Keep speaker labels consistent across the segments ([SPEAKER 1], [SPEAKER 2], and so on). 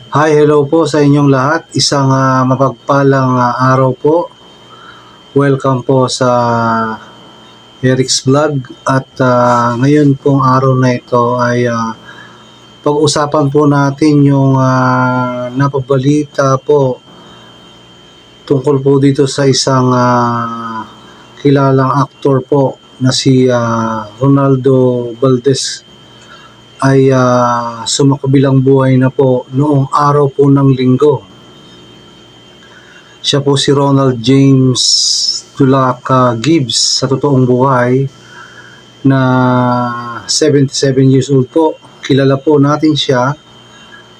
[SPEAKER 1] Hi, hello po sa inyong lahat. Isang mapagpalang araw po. Welcome po sa Eric's Vlog. At ngayon pong araw na ito ay pag-usapan po natin yung napabalita po tungkol po dito sa isang kilalang aktor po na si Ronaldo Valdez ay sumakabilang buhay na po noong araw po ng linggo. Siya po si Ronald James Dulaca Gibbs sa totoong buhay na 77 years old po. Kilala po natin siya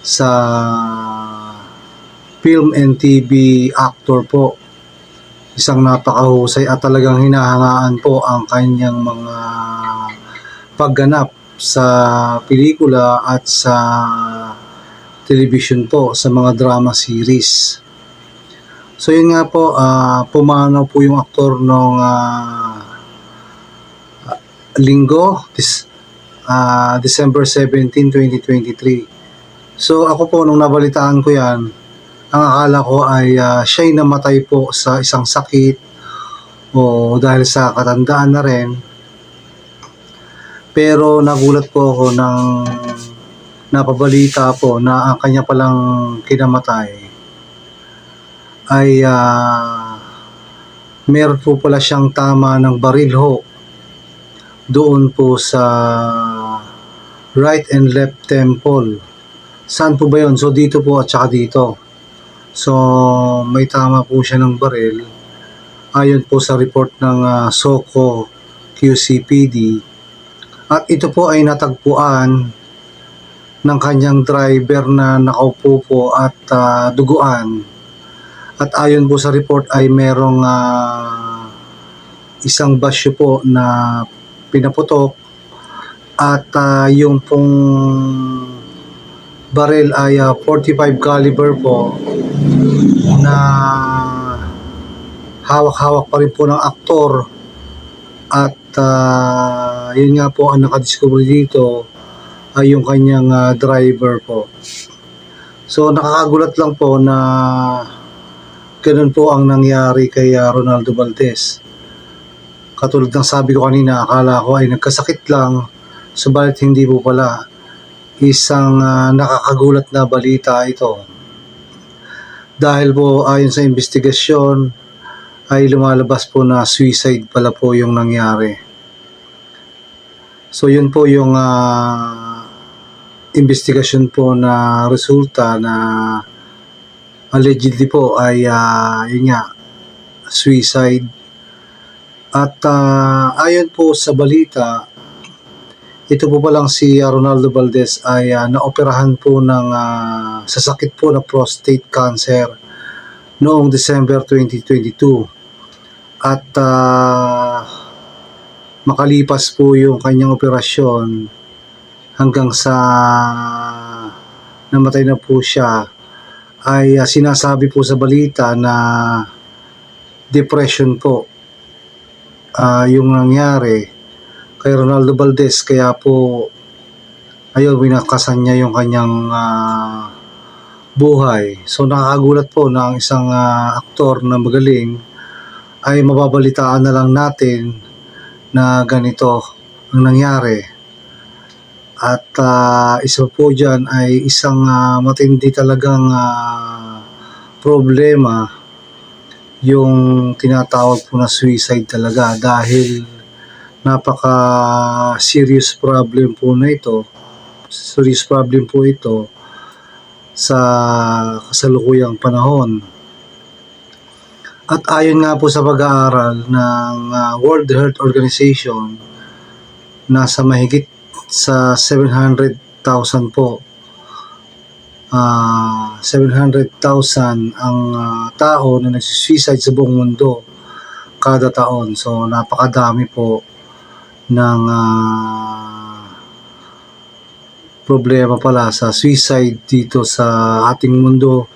[SPEAKER 1] sa film and TV actor po. Isang napakahusay at talagang hinahangaan po ang kanyang mga pagganap sa pelikula at sa television po, sa mga drama series. So yun nga po, pumanaw po yung aktor nung linggo, December 17, 2023. So ako po nung nabalitaan ko yan, ang akala ko ay siya'y namatay po sa isang sakit o dahil sa katandaan na rin. Pero nagulat po ako nang napabalita po na ang kanya palang kinamatay ay meron po pala siyang tama ng baril ho doon po sa right and left temple. Saan po ba yun? So dito po at saka dito. So may tama po siya ng baril ayon po sa report ng SOCO QCPD. At ito po ay natagpuan ng kanyang driver na nakaupo po at duguan. At ayon po sa report ay merong isang basyo po na pinaputok at yung pong baril ay 45 caliber po na hawak-hawak pa rin po ng aktor. At yun nga po ang nakadiscover dito ay yung kanyang driver po. So nakakagulat lang po na ganun po ang nangyari kay Ronaldo Valdez. Katulad ng sabi ko kanina, akala ko ay nagkasakit lang, subalit hindi po pala. Isang nakakagulat na balita ito. Dahil po ayon sa investigasyon ay lumalabas po na suicide pala po yung nangyari. So yun po yung investigasyon po na resulta na allegedly po ay yun nga, suicide. At ayon po sa balita, ito po palang si Ronaldo Valdez ay naoperahan po ng sa sakit po na prostate cancer noong December 2022. At makalipas po yung kanyang operasyon hanggang sa namatay na po siya, ay sinasabi po sa balita na depression po yung nangyari kay Ronaldo Valdez. Kaya po ayaw winakasan niya yung kanyang buhay. So nakakagulat po na ang isang aktor na magaling ay mababalitaan na lang natin na ganito ang nangyari. At isa po dyan ay isang matindi talagang problema, yung tinatawag po na suicide talaga, dahil napaka serious problem po ito sa kasalukuyang panahon. At ayon nga po sa pag-aaral ng World Health Organization, nasa mahigit sa 700,000 po, 700,000 ang tao na nagsisuicide sa buong mundo kada taon. So napakadami po ng problema pala sa suicide dito sa ating mundo.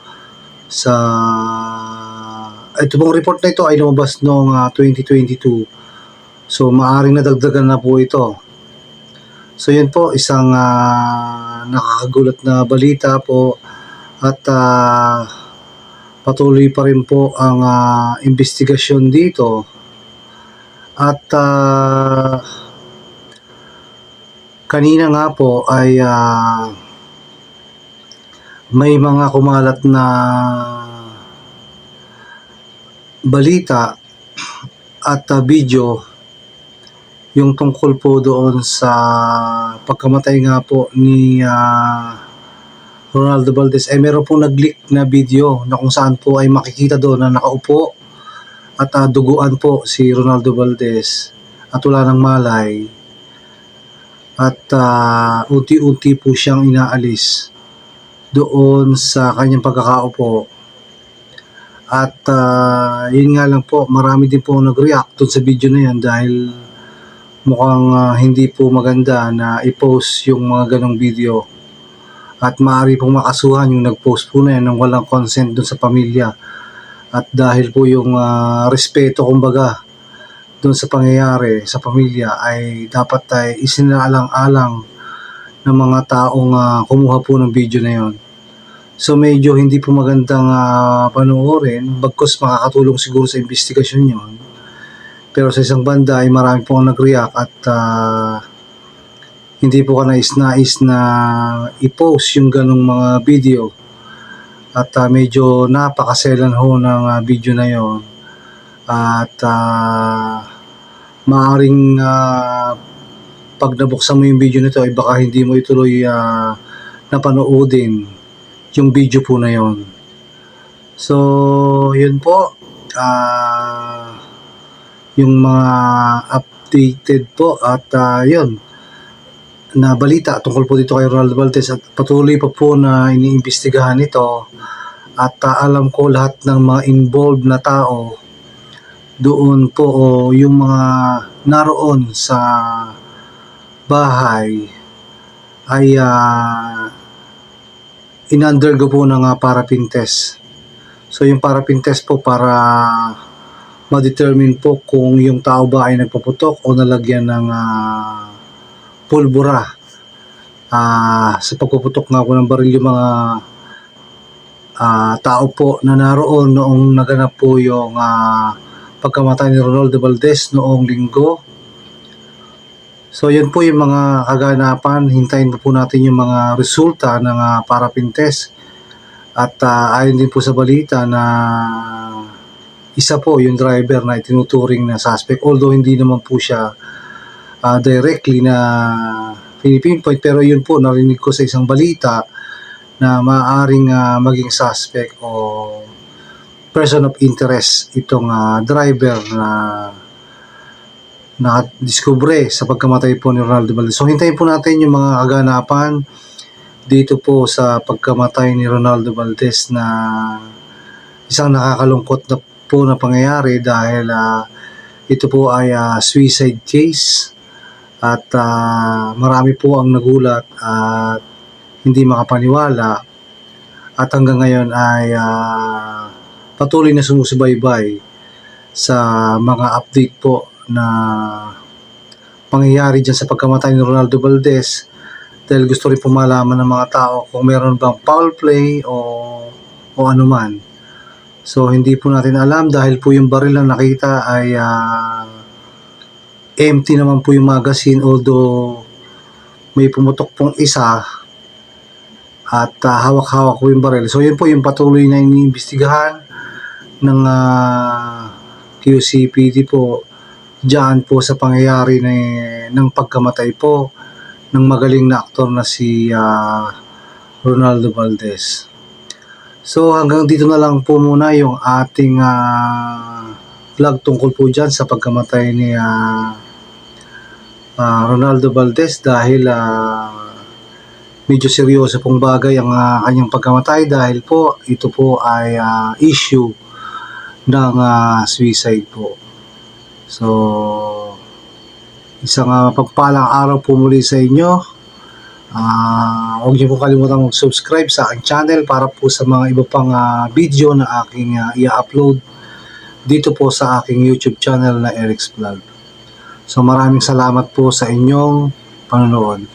[SPEAKER 1] Ito pong report na ito ay lumabas noong 2022. So maaaring nadagdagan na po ito. So yun po, isang nakakagulat na balita po At patuloy pa rin po ang investigasyon dito. At kanina nga po ay may mga kumalat na balita at video yung tungkol po doon sa pagkamatay nga po ni Ronaldo Valdez. Meron pong nag-leak na video na kung saan po ay makikita doon na nakaupo at duguan po si Ronaldo Valdez at wala ng malay. At unti-unti po siyang inaalis doon sa kanyang pagkakaupo. At yun nga lang po, marami din po nag-react doon sa video na yan dahil mukhang hindi po maganda na i-post yung mga ganong video. At maaari pong makasuhan yung nag-post po na yan ng walang consent doon sa pamilya. At dahil po yung respeto kumbaga doon sa pangyayari sa pamilya ay dapat ay isinaalang-alang ng mga taong kumuha po ng video na yon. So medyo hindi po magandang panoorin, bagkus makakatulong siguro sa investigasyon yon. Pero sa isang banda ay marami pong nag-react at hindi po kanais-nais na i-post yung ganong mga video. At medyo napakaselan ho ng video na yon. At maaaring pag nabuksan mo yung video nito ay baka hindi mo ituloy napanoodin yung video po na yon. So yun po, yung mga updated po at yun na balita tungkol po dito kay Ronaldo Valdez. At patuloy pa po na iniimbestigahan ito at alam ko lahat ng mga involved na tao doon po o yung mga naroon sa bahay ay in-undergo po ng paraffin test. So yung paraffin test po para ma-determine po kung yung tao ba ay nagpaputok o nalagyan ng pulbura sa pagpuputok nga po ng baril yung mga tao po na naroon noong naganap po yung pagkamatay ni Ronaldo Valdez noong linggo. So yun po yung mga kaganapan. Hintayin po natin yung mga resulta ng paraffin test. At ayon din po sa balita na isa po yung driver na itinuturing na suspect, although hindi naman po siya directly na pinipinpoint, pero yun po narinig ko sa isang balita na maaaring maging suspect o person of interest itong driver na nakadiskubre sa pagkamatay po ni Ronaldo Valdez. So hintayin po natin yung mga kaganapan dito po sa pagkamatay ni Ronaldo Valdez, na isang nakakalungkot na po na pangyayari dahil ito po ay suicide case at marami po ang nagulat at hindi makapaniwala at hanggang ngayon ay patuloy na sumusubaybay sa mga update po na pangyayari dyan sa pagkamatay ni Ronaldo Valdez, dahil gusto rin po malaman ng mga tao kung meron bang foul play o anuman. So hindi po natin alam dahil po yung baril na nakita ay empty naman po yung magazine, although may pumutok pong isa at hawak-hawak po yung baril. So yun po yung patuloy na iniimbestigahan ng QCPD po dyan po sa pangyayari ng pagkamatay po ng magaling na aktor na si Ronaldo Valdez. So hanggang dito na lang po muna yung ating vlog tungkol po dyan sa pagkamatay ni Ronaldo Valdez, dahil medyo seryoso pong bagay ang kanyang pagkamatay, dahil po ito po ay issue ng suicide po. So isang pagpalang araw po muli sa inyo. Huwag niyo po kalimutan mag-subscribe sa aking channel para po sa mga iba pang video na aking i-upload dito po sa aking YouTube channel na Eric's Vlog. So maraming salamat po sa inyong panonood.